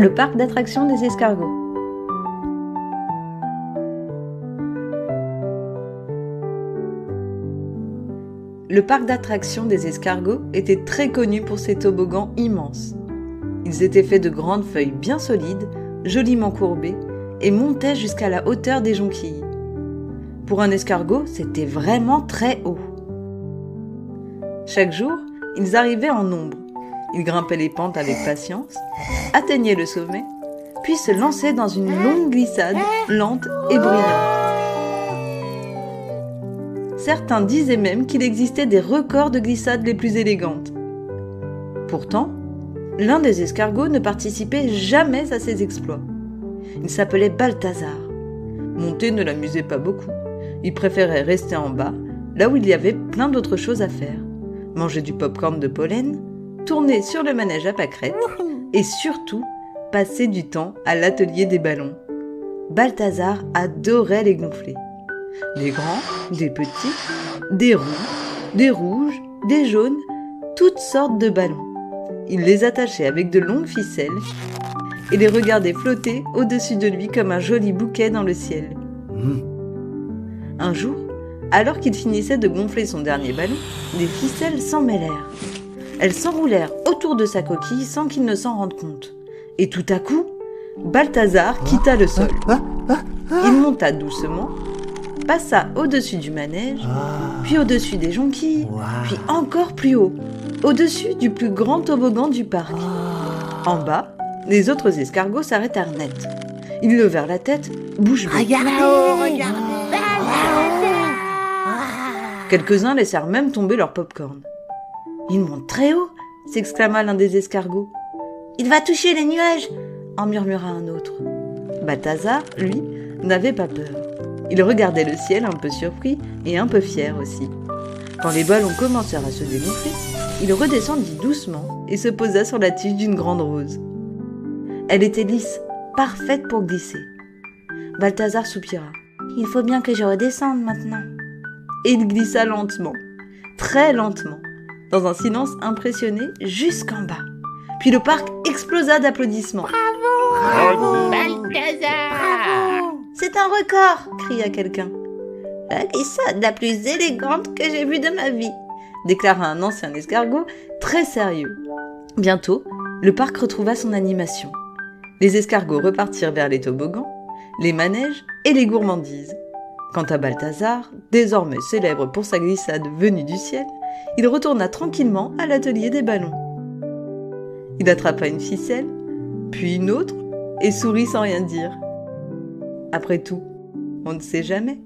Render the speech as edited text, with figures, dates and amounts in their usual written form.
le parc d'attractions des escargots. Le parc d'attractions des escargots était très connu pour ses toboggans immenses. Ils étaient faits de grandes feuilles bien solides, joliment courbées, et montaient jusqu'à la hauteur des jonquilles. Pour un escargot, c'était vraiment très haut. Chaque jour, ils arrivaient en nombre. Ils grimpaient les pentes avec patience, atteignaient le sommet, puis se lançaient dans une longue glissade, lente et bruyante. Certains disaient même qu'il existait des records de glissades les plus élégantes. Pourtant, l'un des escargots ne participait jamais à ces exploits. Il s'appelait Balthazar. Monter ne l'amusait pas beaucoup. Il préférait rester en bas, là où il y avait plein d'autres choses à faire. Manger du pop-corn de pollen, tourner sur le manège à pâquerettes et surtout passer du temps à l'atelier des ballons. Balthazar adorait les gonfler. Des grands, des petits, des ronds, des rouges, des jaunes, toutes sortes de ballons. Il les attachait avec de longues ficelles et les regardait flotter au-dessus de lui comme un joli bouquet dans le ciel. Un jour, alors qu'il finissait de gonfler son dernier ballon, des ficelles s'en mêlèrent. Elles s'enroulèrent autour de sa coquille sans qu'il ne s'en rende compte. Et tout à coup, Balthazar quitta le sol. Il monta doucement, passa au-dessus du manège, puis au-dessus des jonquilles, puis encore plus haut, au-dessus du plus grand toboggan du parc. En bas, les autres escargots s'arrêtèrent net. Ils levèrent la tête, bouche bée. Regardez. Quelques-uns laissèrent même tomber leur pop-corn. « Il monte très haut !» s'exclama l'un des escargots. « Il va toucher les nuages !» en murmura un autre. Balthazar, lui, n'avait pas peur. Il regardait le ciel un peu surpris et un peu fier aussi. Quand les ballons commencèrent à se dégonfler, il redescendit doucement et se posa sur la tige d'une grande rose. Elle était lisse, parfaite pour glisser. Balthazar soupira. « Il faut bien que je redescende maintenant. » Et il glissa lentement, très lentement, dans un silence impressionné jusqu'en bas. Puis le parc explosa d'applaudissements. « Bravo Balthazar! C'est un record !» cria quelqu'un. « La glissade la plus élégante que j'ai vue de ma vie !» déclara un ancien escargot très sérieux. Bientôt, le parc retrouva son animation. Les escargots repartirent vers les toboggans, les manèges et les gourmandises. Quant à Balthazar, désormais célèbre pour sa glissade venue du ciel, il retourna tranquillement à l'atelier des ballons. Il attrapa une ficelle, puis une autre, et sourit sans rien dire. Après tout, on ne sait jamais.